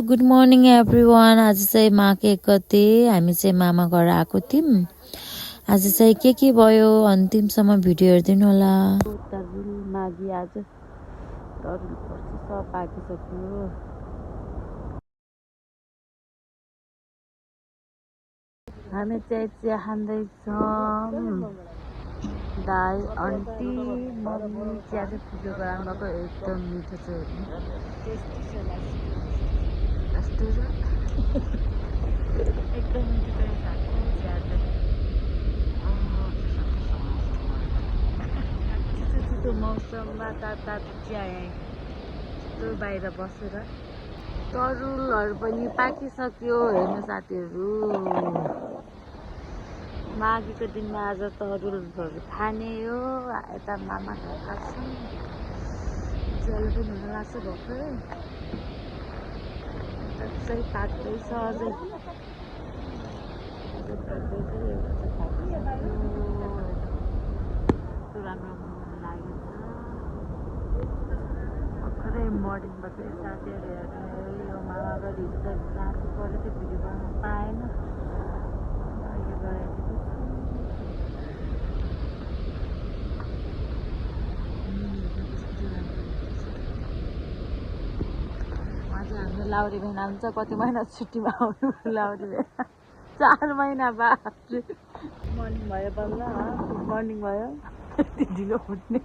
Good morning everyone. आज चाहिँ माघे 1 गते हामी चाहिँ मामा घर आएको थियौँ। आज चाहिँ के भयो अन्तिमसम्म भिडियो हेरिदिनु होला। तरुल माघी आज तरुल पर्छ सब पाकिसक्यो। हामी चाहिँ चिया खाँदैछौँ। दाई आन्टी मम्मी चिया चाहिँ फुक्यो गराउनु भएको एकदम मिठो छ। यस्तो छ एकदम मिठो छ चिया चाहिँ। चिसो मौसममा तातो चिया यस्तो बाहिर बसेर। तरुलहरू पनि पाकिसक्यो हेर्नु साथीहरू। माघीको दिनमा आज तरुलहरू खाने हो। यता मामा घर खान्छौँ। ज्यालो पनि हुन लाग्छ भर्खरै। यता चाहिँ पाक्दैछ अझै पाक्दैछ। एउटा चाहिँ पाकिसक्यो। यस्तो राम्रो लागेको छ। भर्खरै मर्निङमा चाहिँ साथीहरू हेर्ने यो मामाको हिजो चाहिँ राति परेको थियो भिडियो बनाउनु पाएन। यो गराइदिएको हाम्रो लाउरी भेना हुन्छ। कति महिना छुट्टीमा आउनु लाउरी भेना 4 महिना बाद मर्निङ भयो बल्ल। मर्निङ भयो ढिलो उठ्ने।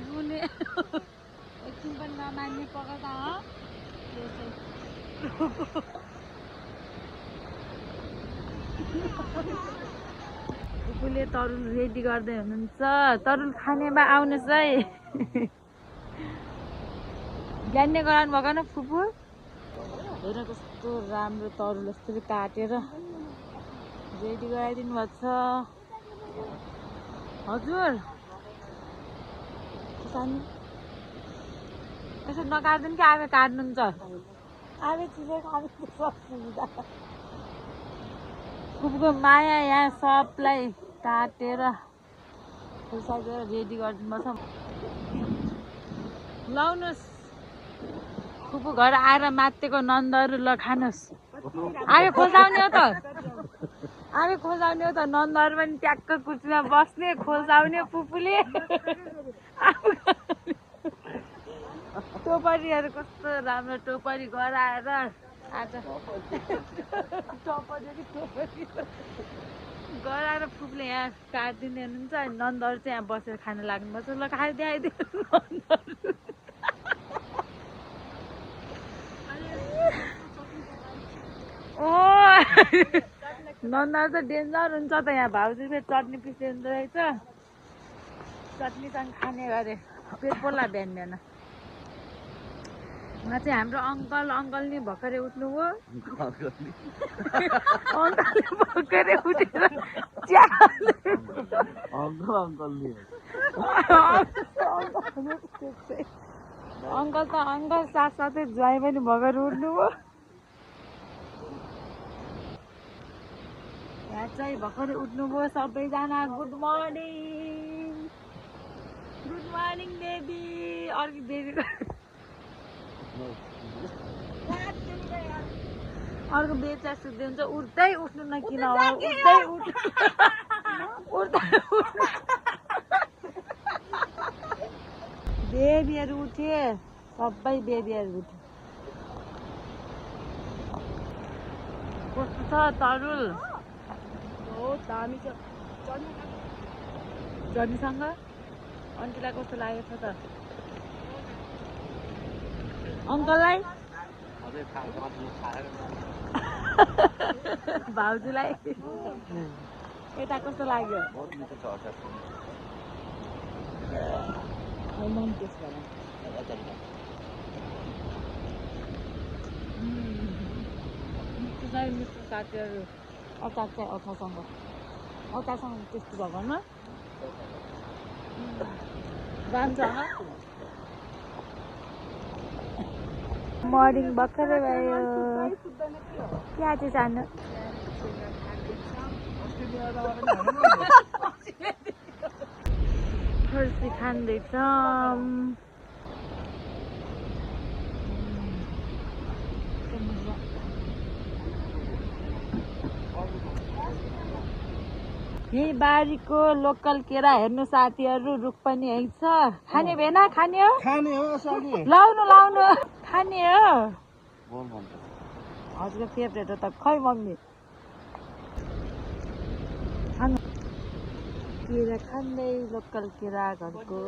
रुने एकछिन पनि नमान्ने पकाउँदा हो। फुपूले तरुल रेडी गर्दै हुनुहुन्छ। तरुल खानेमा आउनुहोस् है। ज्ञानले गराउनु भएको न फुपू। हेर कस्तो राम्रो तरुल यसरी काटेर रेडी गराइदिनु भएको छ। हजुर यसो नकाट्दैन कि आफै काट्नुहुन्छ। आफै चिजै खानु सब सुविधा। फुपूको माया यहाँ सबलाई काटेर खुर्साइदिएर रेडी गरिदिनु पर्छ। लाउनुहोस् फुपू घर आएर मातेको नन्दहरू ल खानुहोस्। आफै खोल्साउने हो त। आफै खोल्साउने हो त। नन्दहरू पनि ट्याक्क कुर्सीमा बस्ने खोल्साउने फुपूले। टोपरीहरू कस्तो राम्रो टोपरी गराएर आज टोपरी गराएर फुपूले यहाँ काटिदिने हुनुहुन्छ। नन्दहरू चाहिँ यहाँ बसेर खान लाग्नुपर्छ। ल खाइदिइदिनु नन्दहरू। ओ नन्दहरू त डेन्जर हुन्छ त। यहाँ भाउजू फेरि चटनी पिसिदिँदो रहेछ। चटनीसँग खाने गरे पेट पोल्ला बिहान बिहान। उहाँ चाहिँ हाम्रो अङ्कल नि भर्खरै उठ्नु हो। अङ्कलले भर्खरै उठेर चिया अङ्कल त अङ्कल साथसाथै ज्वाइँ पनि भर्खर उठ्नु हो। यहाँ चाहिँ भर्खरै उठ्नुभयो सबैजना। Good morning. Good morning baby. अर्को बेबी अर्को बेबी चाहिँ सुत्दै हुन्छ। उठ्दै उठ्नु न किन हो। उठ्दै उठ्नु बेबीहरू उठे। सबै बेबीहरू उठे। कस्तो छ तरुल? दामी छ। चटनीसँग आन्टीलाई कस्तो लागेको छ त? अङ्कललाई भाउजूलाई यता कस्तो लाग्यो? मिठो साथीहरू। अचार चाहिँ अचारसँग टेस्टी भएको न रामसँग मर्निङ भर्खरै भयो क्या चाहिँ जानु फर्सी खाँदैछौँ यही बारीको लोकल केरा हेर्नु साथीहरू रुख पनि यही छ खाने भेना खाने हो लाउनु लाउनु खाने हो हजुरको फेभरेट हो त खै मम्मी खानु केरा खाँदै लोकल केरा घरको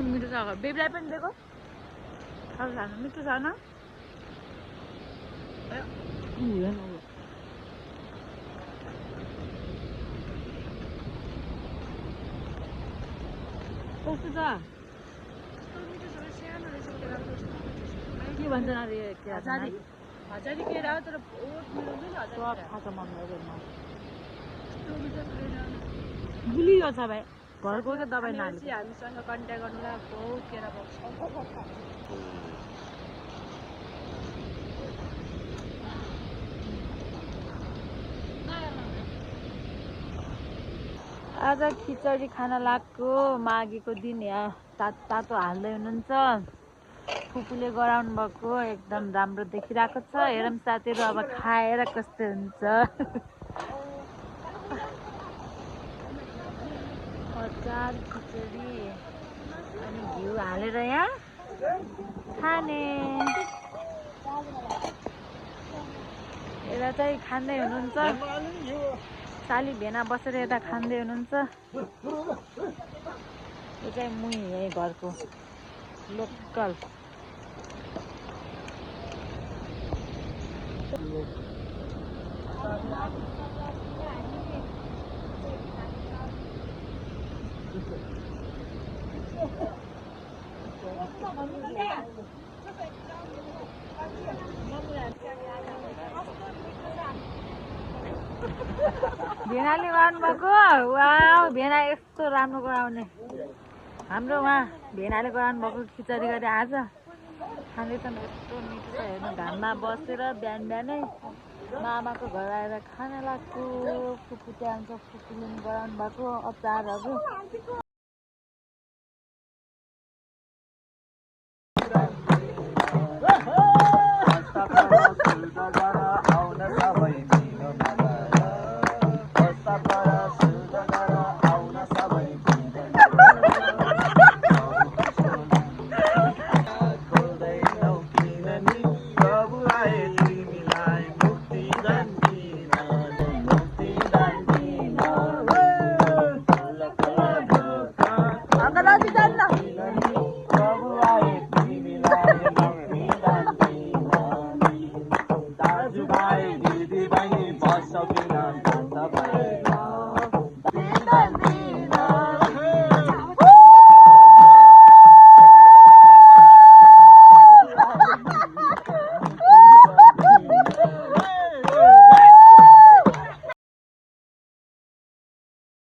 मिठो छ बेबीलाई पनि दिएको मिठो छ न कस्तो छ के भन्छन् अरे हजारी केरा हो तर गुलियो छ भाइ घरको त दबाई नहाल्नु हामीसँग कन्ट्याक्ट गर्नुलाई बहुत केरा पाउँछ आज खिचडी खान लाग्यो माघीको दिन यहाँ तातो हाल्दै हुनुहुन्छ फुपूले गराउनु भएको एकदम राम्रो देखिरहेको छ हेरौँ साथीहरू अब खाएर कस्तो हुन्छ अचार खिचडी अनि घिउ हालेर यहाँ खाने यता चाहिँ खाँदै हुनुहुन्छ साली भेना बसेर यता खाँदै हुनुहुन्छ यो चाहिँ मुही है घरको लोकल भेनाले गराउनुभएको वा भेना यस्तो राम्रो गराउने हाम्रो उहाँ भेनाले गराउनु भएको खिचडी गरे आज खाँदैछन् यस्तो मिठो छ हेर्नु घाममा बसेर बिहान बिहानै मामाको घर आएर खान लाग्छु फुपू त्यहाँ फुपूले गराउनु भएको अचारहरू